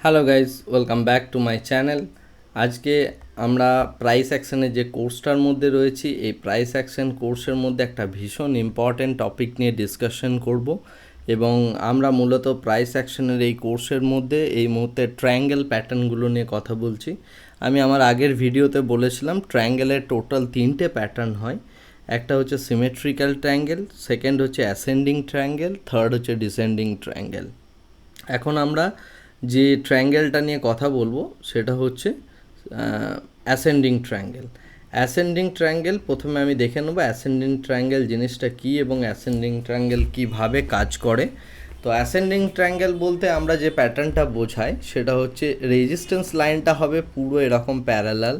Hello guys, welcome back to my channel. আজকে আমরা price অ্যাকশনের যে কোর্সটার মধ্যে রয়েছি, এই প্রাইস অ্যাকশন কোর্সের মধ্যে একটা ভীষণ ইম্পর্ট্যান্ট টপিক নিয়ে ডিসকাশন করব। এবং আমরা মূলত প্রাইস অ্যাকশনের এই কোর্সের মধ্যে এই মুহূর্তে ট্রায়াঙ্গেল প্যাটার্নগুলো নিয়ে কথা বলছি। আমি আমার আগের ভিডিওতে বলেছিলাম ট্রায়াঙ্গেলের টোটাল 3টে প্যাটার্ন হয়। একটা হচ্ছে সিমেট্রিক্যাল ট্রায়াঙ্গেল, সেকেন্ড হচ্ছে অ্যাসেন্ডিং ট্রায়াঙ্গেল, থার্ড হচ্ছে ডিসেন্ডিং ট্রায়াঙ্গেল। এখন আমরা যে ট্রায়াঙ্গেলটা নিয়ে কথা বলবো সেটা হচ্ছে অ্যাসেন্ডিং ট্রায়াঙ্গেল। অ্যাসেন্ডিং ট্রায়াঙ্গেল প্রথমে আমি দেখে নেবো অ্যাসেন্ডিং ট্রায়াঙ্গেল জিনিসটা কী এবং অ্যাসেন্ডিং ট্রায়াঙ্গেল কীভাবে কাজ করে। তো অ্যাসেন্ডিং ট্রায়াঙ্গেল বলতে আমরা যে প্যাটার্নটা বোঝাই সেটা হচ্ছে রেজিস্ট্যান্স লাইনটা হবে পুরো এরকম প্যারালাল,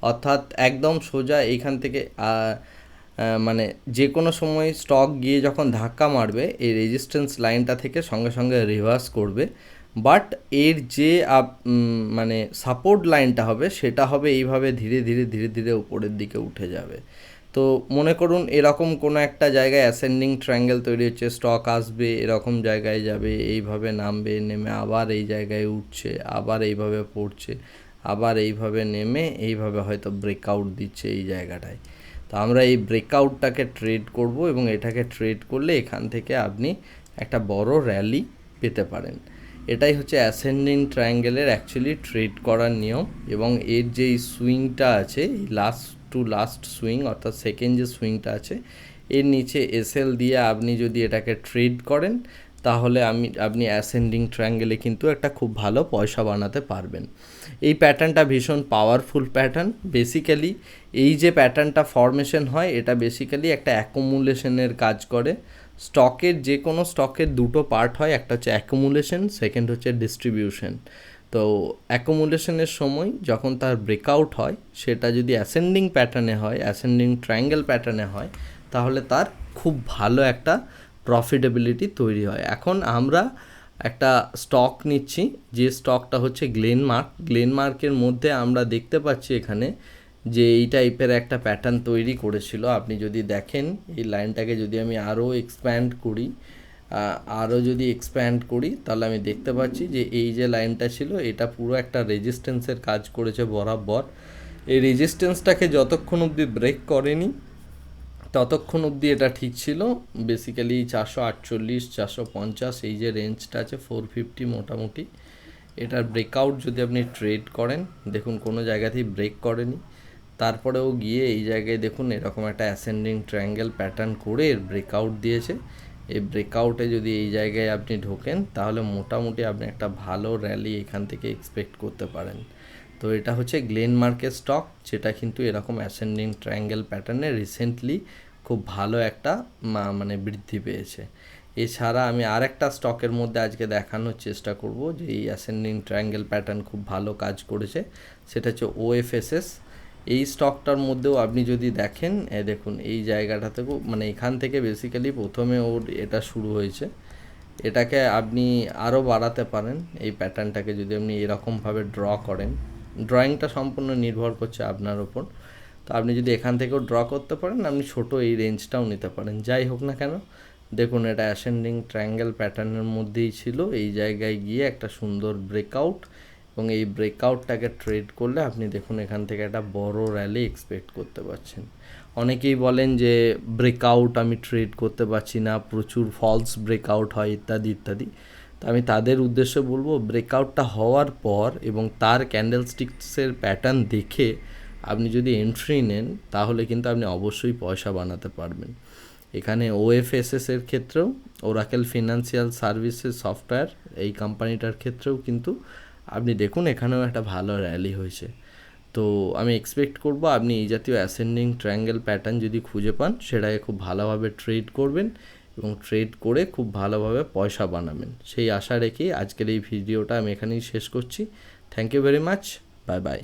অর্থাৎ একদম সোজা এইখান থেকে মানে যে কোনো সময় স্টক গিয়ে যখন ধাক্কা মারবে এই রেজিস্ট্যান্স লাইনটা থেকে সঙ্গে সঙ্গে রিভার্স করবে, বাট এর যে মানে সাপোর্ট লাইনটা হবে সেটা হবে এইভাবে ধীরে ধীরে ধীরে ধীরে উপরের দিকে উঠে যাবে। তো মনে করুন এরকম কোনো একটা জায়গায় অ্যাসেন্ডিং ট্রায়াঙ্গেল তৈরি হচ্ছে, স্টক আসবে এরকম জায়গায় যাবে, এইভাবে নামবে, নেমে আবার এই জায়গায় উঠছে, আবার এইভাবে পড়ছে, আবার এইভাবে নেমে এইভাবে হয়তো ব্রেকআউট দিচ্ছে এই জায়গাটায়। তো আমরা এই ব্রেকআউটটাকে ট্রেড করব এবং এটাকে ট্রেড করলে এখান থেকে আপনি একটা বড় র্যালি পেতে পারেন। এটাই হচ্ছে অ্যাসেন্ডিং ট্রায়াঙ্গেলের অ্যাকচুয়ালি ট্রেড করার নিয়ম। এবং এর যে সুইংটা আছে, এই লাস্ট টু লাস্ট সুইং অর্থাৎ সেকেন্ড যে সুইংটা আছে, এর নিচে এসএল দিয়ে আপনি যদি এটাকে ট্রেড করেন তাহলে আপনি অ্যাসেন্ডিং ট্রায়াঙ্গেলে কিন্তু একটা খুব ভালো পয়সা বানাতে পারবেন। এই প্যাটার্নটা ভীষণ পাওয়ারফুল প্যাটার্ন। বেসিক্যালি এই যে প্যাটার্নটা ফর্মেশন হয় এটা বেসিক্যালি একটা অ্যাকুমুলেশনের কাজ করে। স্টকের যে কোনো স্টকের দুটো পার্ট হয়, একটা হচ্ছে অ্যাকুমুলেশন, সেকেন্ড হচ্ছে ডিস্ট্রিবিউশন। তো অ্যাকুমুলেশনের সময় যখন তার ব্রেকআউট হয় সেটা যদি অ্যাসেন্ডিং প্যাটার্নে হয়, অ্যাসেন্ডিং ট্রায়াঙ্গেল প্যাটার্নে হয়, তাহলে তার খুব ভালো একটা প্রফিটেবিলিটি তৈরি হয়। এখন আমরা একটা স্টক নিচ্ছি, যে স্টকটা হচ্ছে গ্লেনমার্কের মধ্যে আমরা দেখতে পাচ্ছি এখানে যে এই টাইপের একটা প্যাটার্ন তৈরি করেছিল। আপনি যদি দেখেন এই লাইনটাকে যদি আমি আরও এক্সপ্যান্ড করি তাহলে আমি দেখতে পাচ্ছি যে এই যে লাইনটা ছিল এটা পুরো একটা রেজিস্ট্যান্সের কাজ করেছে বরাবর। এই রেজিস্ট্যান্সটাকে যতক্ষণ অবধি ব্রেক করেনি ততক্ষণ অবধি এটা ঠিক ছিল। বেসিক্যালি 448 450 এই যে রেঞ্জটা আছে 450 মোটামুটি, এটার ব্রেকআউট যদি আপনি ট্রেড করেন, দেখুন কোনো জায়গাতেই ব্রেক করেনি, তারপরেও গিয়ে এই জায়গায় দেখুন এরকম একটা অ্যাসেন্ডিং ট্রায়াঙ্গেল প্যাটার্ন করে এর ব্রেকআউট দিয়েছে। এই ব্রেকআউটে যদি এই জায়গায় আপনি ঢোকেন তাহলে মোটামুটি আপনি একটা ভালো র্যালি এখান থেকে এক্সপেক্ট করতে পারেন। তো এটা হচ্ছে গ্লেনমার্কের স্টক, যেটা কিন্তু এরকম অ্যাসেন্ডিং ট্রায়াঙ্গেল প্যাটার্নে রিসেন্টলি খুব ভালো একটা মানে বৃদ্ধি পেয়েছে। এছাড়া আমি আর একটা স্টকের মধ্যে আজকে দেখানোর চেষ্টা করব যে এই অ্যাসেন্ডিং ট্রায়াঙ্গেল প্যাটার্ন খুব ভালো কাজ করেছে, সেটা হচ্ছে ওএফএসএস। এই স্টকটার মধ্যেও আপনি যদি দেখেন, দেখুন এই জায়গাটাতেও মানে এখান থেকে বেসিক্যালি প্রথমে ওর এটা শুরু হয়েছে, এটাকে আপনি আরও বাড়াতে পারেন। এই প্যাটার্নটাকে যদি আপনি এরকমভাবে ড্র করেন, ড্রয়িংটা সম্পূর্ণ নির্ভর করছে আপনার ওপর। তো আপনি যদি এখান থেকেও ড্র করতে পারেন, আপনি ছোটো এই রেঞ্জটাও নিতে পারেন। যাই হোক না কেন, দেখুন এটা অ্যাসেন্ডিং ট্রায়াঙ্গেল প্যাটার্নের মধ্যেই ছিল, এই জায়গায় গিয়ে একটা সুন্দর ব্রেকআউট, এবং এই ব্রেকআউটটাকে ট্রেড করলে আপনি দেখুন এখান থেকে একটা বড় র্যালি এক্সপেক্ট করতে পারছেন। অনেকেই বলেন যে ব্রেকআউট আমি ট্রেড করতে পারছি না, প্রচুর ফলস ব্রেকআউট হয় ইত্যাদি ইত্যাদি। তো আমি তাদের উদ্দেশ্যে বলবো, ব্রেকআউটটা হওয়ার পর এবং তার ক্যান্ডেলস্টিক্সের প্যাটার্ন দেখে আপনি যদি এন্ট্রি নেন তাহলে কিন্তু আপনি অবশ্যই পয়সা বানাতে পারবেন। এখানে ওএফএসএসের ক্ষেত্রেও, ওরাকেল ফিনান্সিয়াল সার্ভিসেস সফটওয়্যার, এই কোম্পানিটার ক্ষেত্রেও কিন্তু আপনি দেখুন এখানেও একটা ভালো র্যালি হয়েছে। তো আমি এক্সপেক্ট করব আপনি এই জাতীয় অ্যাসেন্ডিং ট্রায়াঙ্গেল প্যাটার্ন যদি খুঁজে পান সেটাকে খুব ভালোভাবে ট্রেড করবেন এবং ট্রেড করে খুব ভালোভাবে পয়সা বানাবেন, সেই আশা রেখেই আজকের এই ভিডিওটা আমি এখানেই শেষ করছি। Thank you very much, bye by.